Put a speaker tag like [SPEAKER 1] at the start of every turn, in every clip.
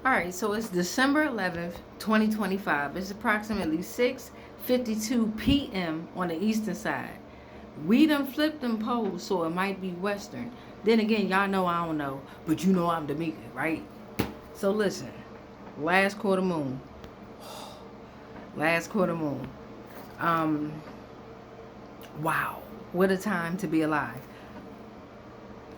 [SPEAKER 1] All right, so it's December 11th, 2025. It's approximately 6:52 p.m. on the eastern side. We done flipped them poles, so it might be western. Then again, y'all know I don't know, but you know I'm D'Amica, right? So listen, last quarter moon. Last quarter moon. Um, wow, what a time to be alive.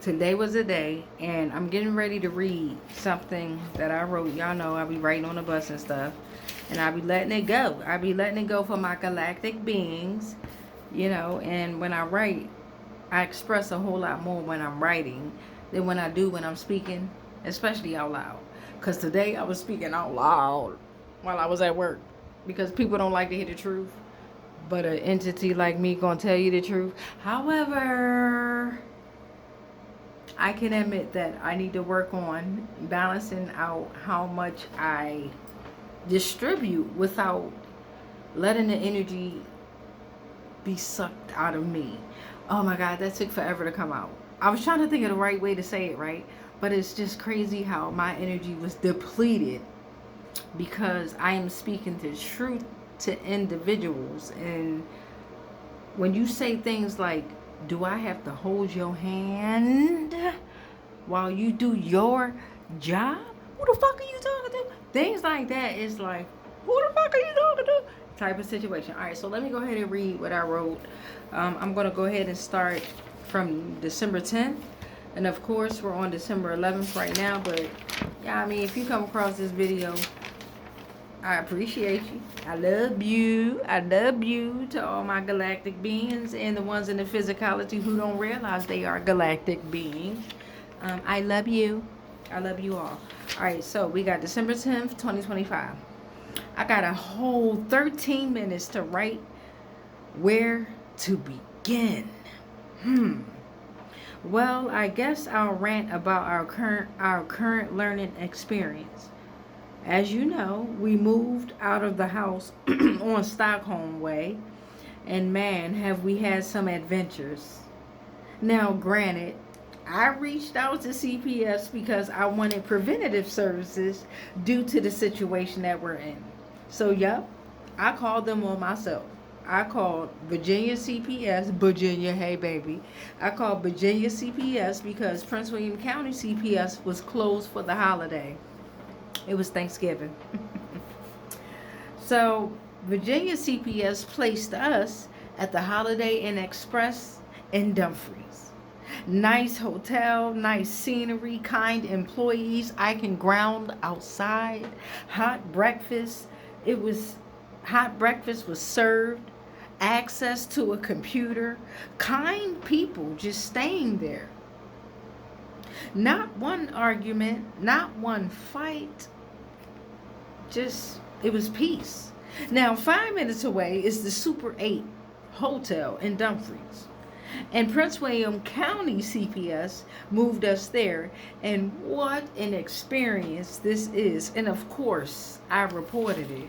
[SPEAKER 1] Today was a day, and I'm getting ready to read something that I wrote. Y'all know I be writing on the bus and stuff, and I be letting it go. I be letting it go for my galactic beings, and when I write, I express a whole lot more when I'm writing than when I do when I'm speaking, especially out loud. Because today I was speaking out loud while I was at work because people don't like to hear the truth, but an entity like me gonna tell you the truth. However, I can admit that I need to work on balancing out how much I distribute without letting the energy be sucked out of me. Oh my God, that took forever to come out. I was trying to think of the right way to say it, right? But it's just crazy how my energy was depleted because I am speaking the truth to individuals. And when you say things like, do I have to hold your hand while you do your job? Who the fuck are you talking to? Things like that is like, who the fuck are you talking to? Type of situation. All right, so let me go ahead and read what I wrote. I'm going to go ahead and start from December 10th. And of course, we're on December 11th right now. But yeah, I mean, if you come across this video, I appreciate you. I love you. I love you to all my galactic beings and the ones in the physicality who don't realize they are galactic beings. I love you. I love you all. All right, so we got December 10th, 2025. I got a whole 13 minutes to write where to begin. Well, I guess I'll rant about our current learning experience. As you know, we moved out of the house on Stockholm Way, and man, have we had some adventures. Now, granted, I reached out to CPS because I wanted preventative services due to the situation that we're in. So, yep, I called them on myself. I called Virginia CPS, Virginia, hey baby. I called Virginia CPS because Prince William County CPS was closed for the holiday. It was Thanksgiving. So Virginia CPS placed us at the Holiday Inn Express in Dumfries. Nice hotel, nice scenery, kind employees. I can ground outside. Hot breakfast. Hot breakfast was served. Access to a computer. Kind people just staying there. Not one argument, not one fight. Just, it was peace. Now, 5 minutes away is the Super 8 Hotel in Dumfries. And Prince William County CPS moved us there. And what an experience this is. And of course, I reported it.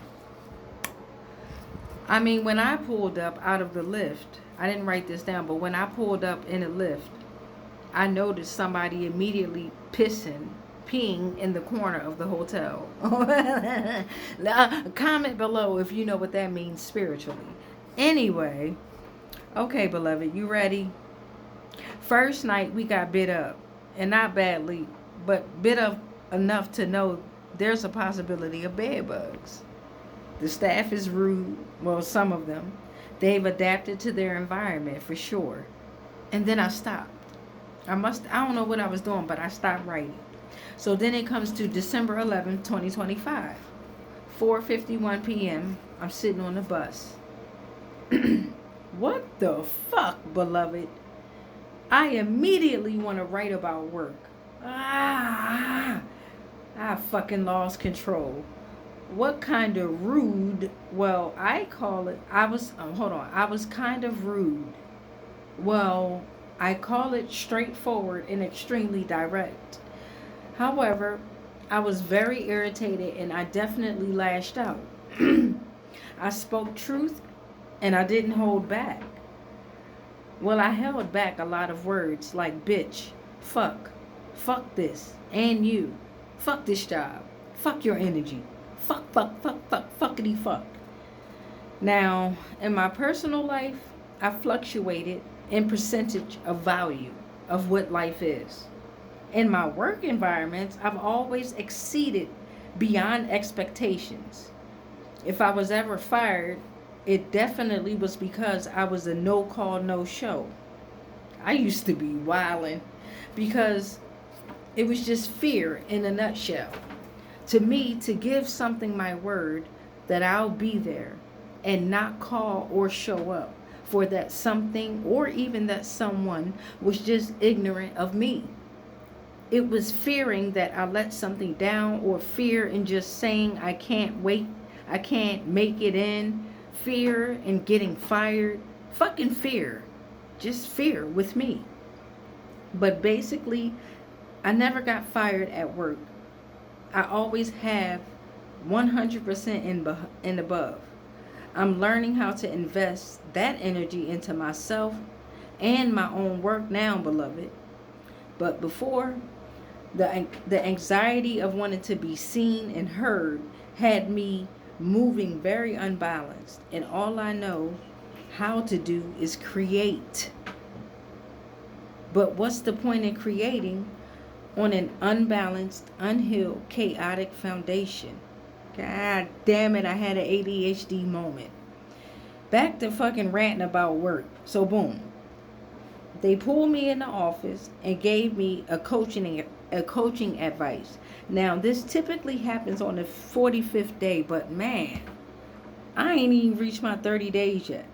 [SPEAKER 1] I mean, when I pulled up out of the lift, I didn't write this down, but when I pulled up in the lift, I noticed somebody immediately peeing in the corner of the hotel. Comment below if you know what that means spiritually. Anyway, okay, beloved, you ready? First night we got bit up, and not badly, but bit up enough to know there's a possibility of bed bugs. The staff is rude. Well, some of them. They've adapted to their environment for sure. And then I stopped. I don't know what I was doing, but I stopped writing. So then it comes to December 11th, 2025. 4:51 p.m. I'm sitting on the bus. What the fuck, beloved? I immediately want to write about work. I fucking lost control. What kind of rude? Well, I call it, I was kind of rude. Well, I call it straightforward and extremely direct. However, I was very irritated and I definitely lashed out. I spoke truth and I didn't hold back. Well, I held back a lot of words like bitch, fuck this, and you, fuck this job, Fuck your energy. Fuckity fuck. Now, in my personal life, I fluctuated in percentage of value of what life is. In my work environments, I've always exceeded beyond expectations. If I was ever fired, it definitely was because I was a no call, no show. I used to be wildin' because it was just fear in a nutshell. To me, to give something my word that I'll be there and not call or show up for that something or even that someone was just ignorant of me. It was fearing that I let something down, or fear in just saying I can't wait, I can't make it in, fear in getting fired. Fucking fear. Just fear with me. But basically, I never got fired at work. I always have 100% in above. I'm learning how to invest that energy into myself and my own work now, beloved. But before, the anxiety of wanting to be seen and heard had me moving very unbalanced. And all I know how to do is create. But what's the point in creating on an unbalanced, unhealed, chaotic foundation? God damn it, I had an ADHD moment. Back to fucking ranting about work. So boom. They pulled me in the office and gave me a coaching advice. Now this typically happens on the 45th day, but man, I ain't even reached my 30 days yet.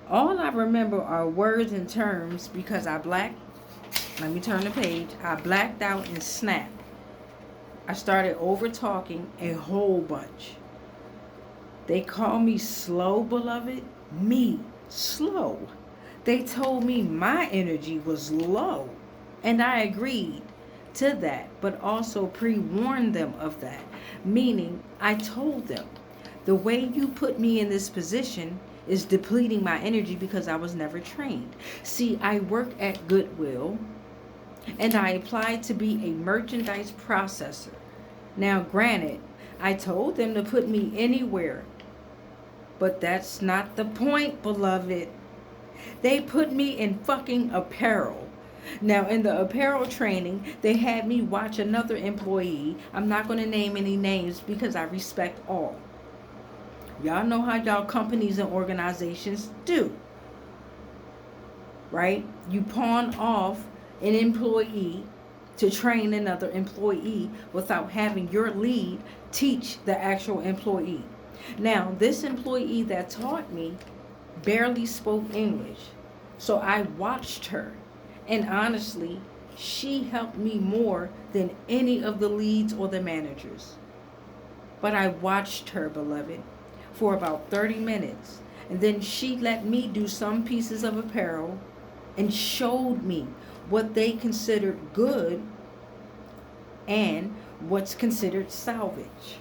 [SPEAKER 1] All I remember are words and terms because let me turn the page. I blacked out and snapped. I started over talking a whole bunch. They call me slow, beloved. Me, slow. They told me my energy was low. And I agreed to that, but also pre-warned them of that. Meaning, I told them, the way you put me in this position is depleting my energy because I was never trained. See, I work at Goodwill, and I applied to be a merchandise processor. Now, granted, I told them to put me anywhere, but that's not the point, beloved. They put me in fucking apparel. Now, in the apparel training, they had me watch another employee. I'm not going to name any names because I respect all. Y'all know how y'all companies and organizations do, right? You pawn off an employee to train another employee without having your lead teach the actual employee. Now, this employee that taught me barely spoke English, so I watched her, and honestly, she helped me more than any of the leads or the managers. But I watched her, beloved, for about 30 minutes, and then she let me do some pieces of apparel and showed me what they considered good and what's considered salvage.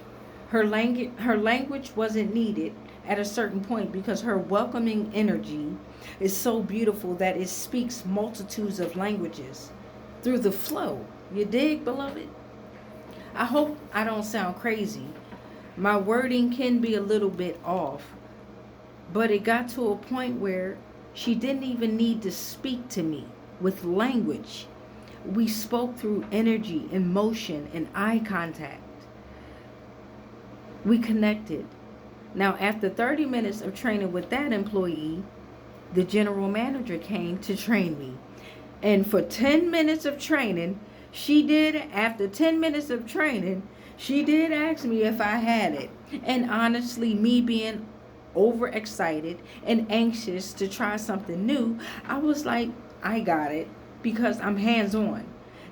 [SPEAKER 1] Her language wasn't needed at a certain point because her welcoming energy is so beautiful that it speaks multitudes of languages through the flow. You dig, beloved? I hope I don't sound crazy. My wording can be a little bit off, but it got to a point where she didn't even need to speak to me with language. We spoke through energy, emotion, and eye contact. We connected. Now, after 30 minutes of training with that employee, the general manager came to train me. And for 10 minutes of training, after 10 minutes of training, she did ask me if I had it. And honestly, me being overexcited and anxious to try something new, I was like, I got it because I'm hands-on.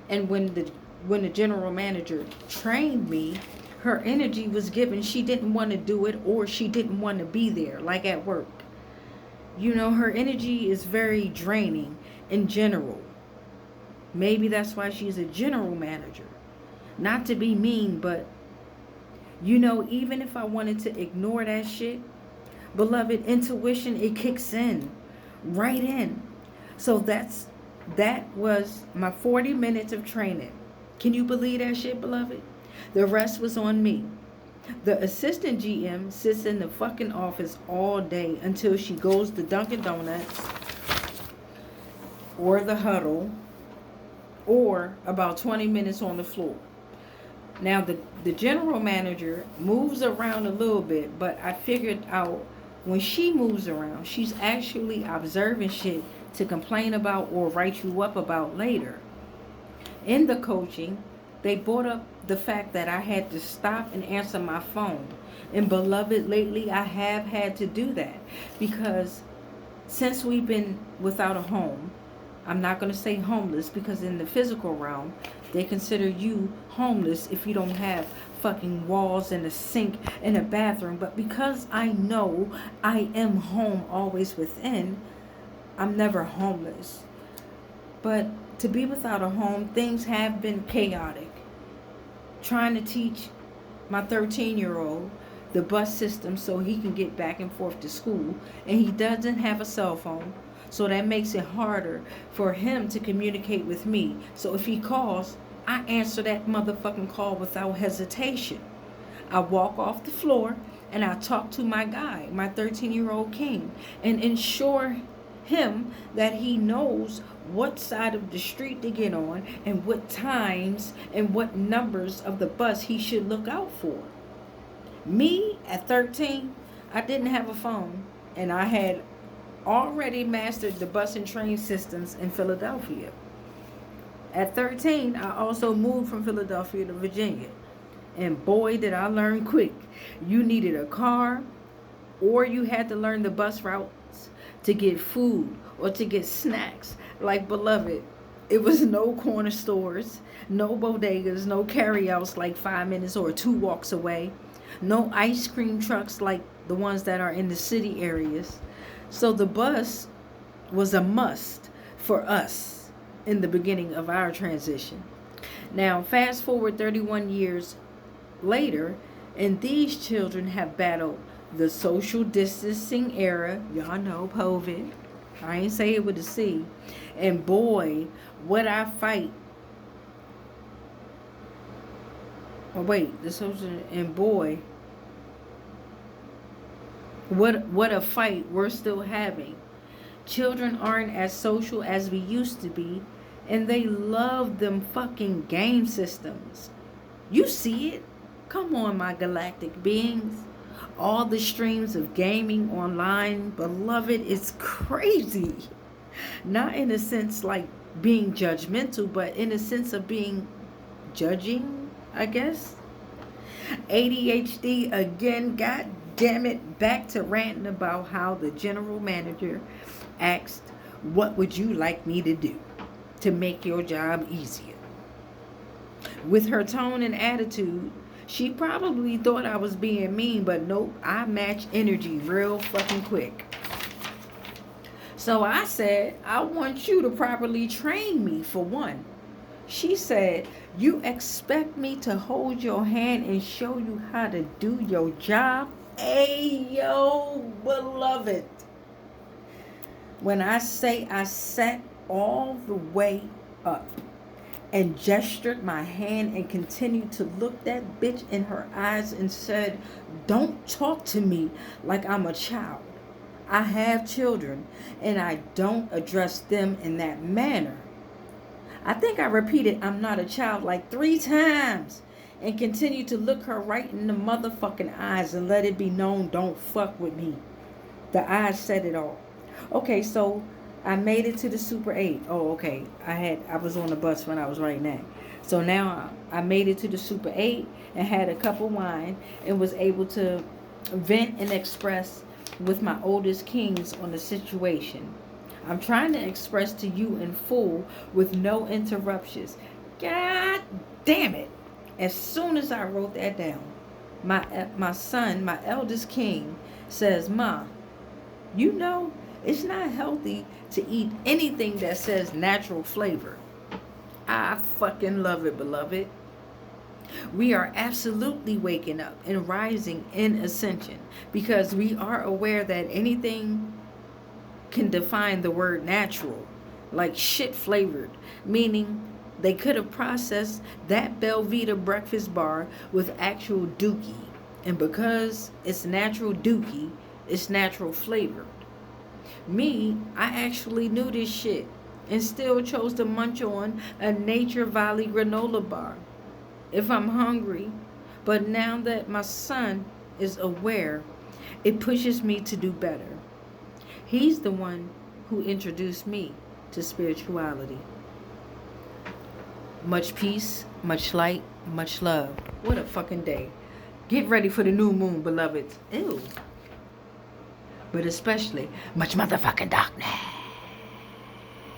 [SPEAKER 1] And when the general manager trained me, her energy was given. She didn't want to do it, or she didn't want to be there, like at work. You know, her energy is very draining in general. Maybe that's why she's a general manager. Not to be mean, but you know, even if I wanted to ignore that shit, beloved, intuition, it kicks in, right in. So that was my 40 minutes of training. Can you believe that shit, beloved? The rest was on me. The assistant GM sits in the fucking office all day until she goes to Dunkin' Donuts or the huddle or about 20 minutes on the floor. Now, the general manager moves around a little bit, but I figured out when she moves around, she's actually observing shit to complain about or write you up about later. In the coaching, they brought up the fact that I had to stop and answer my phone. And beloved, lately I have had to do that because since we've been without a home, I'm not going to say homeless because in the physical realm, they consider you homeless if you don't have fucking walls and a sink and a bathroom. But because I know I am home always within, I'm never homeless. But to be without a home, things have been chaotic. Trying to teach my 13-year-old the bus system so he can get back and forth to school, and he doesn't have a cell phone, so that makes it harder for him to communicate with me. So if he calls, I answer that motherfucking call without hesitation. I walk off the floor and I talk to my guy, my 13-year-old king, and ensure him that he knows what side of the street to get on and what times and what numbers of the bus he should look out for. Me at 13, I didn't have a phone, and I had already mastered the bus and train systems in Philadelphia. At 13, I also moved from Philadelphia to Virginia. And boy, did I learn quick. You needed a car, or you had to learn the bus routes to get food or to get snacks. Like, beloved, it was no corner stores, no bodegas, no carryouts like 5 minutes or 2 walks away, no ice cream trucks like the ones that are in the city areas. So the bus was a must for us in the beginning of our transition. Now, fast forward 31 years later, and these children have battled the social distancing era. Y'all know COVID. I ain't say it with a C. And boy, what I fight. Oh wait, the social, and boy, what a fight we're still having. Children aren't as social as we used to be, and they love them fucking game systems. You see it? Come on, my galactic beings. All the streams of gaming online, beloved, it's crazy. Not in a sense like being judgmental, but in a sense of being judging, I guess. ADHD again, god damn it, back to ranting about how the general manager asked, what would you like me to do to make your job easier? With her tone and attitude, she probably thought I was being mean, but nope, I match energy real fucking quick. So I said, I want you to properly train me for one. She said, you expect me to hold your hand and show you how to do your job? Ayo, beloved. When I say I sat all the way up and gestured my hand and continued to look that bitch in her eyes and said, don't talk to me like I'm a child. I have children and I don't address them in that manner. I think I repeated I'm not a child like 3 times and continued to look her right in the motherfucking eyes and let it be known, don't fuck with me. The eyes said it all. Okay, so I made it to the Super 8. Oh, okay. I was on the bus when I was writing that. So now I made it to the Super 8 and had a cup of wine and was able to vent and express with my oldest kings on the situation. I'm trying to express to you in full with no interruptions. God damn it. As soon as I wrote that down, my son, my eldest king, says, Ma, you know, it's not healthy to eat anything that says natural flavor. I fucking love it, beloved. We are absolutely waking up and rising in ascension because we are aware that anything can define the word natural, like shit flavored, meaning They could have processed that Belvita breakfast bar with actual dookie. And because it's natural dookie, it's natural flavored. Me, I actually knew this shit and still chose to munch on a Nature Valley granola bar if I'm hungry. But now that my son is aware, it pushes me to do better. He's the one who introduced me to spirituality. Much peace, much light, much love. What a fucking day. Get ready for the new moon, beloveds. Ew. But especially much motherfucking darkness.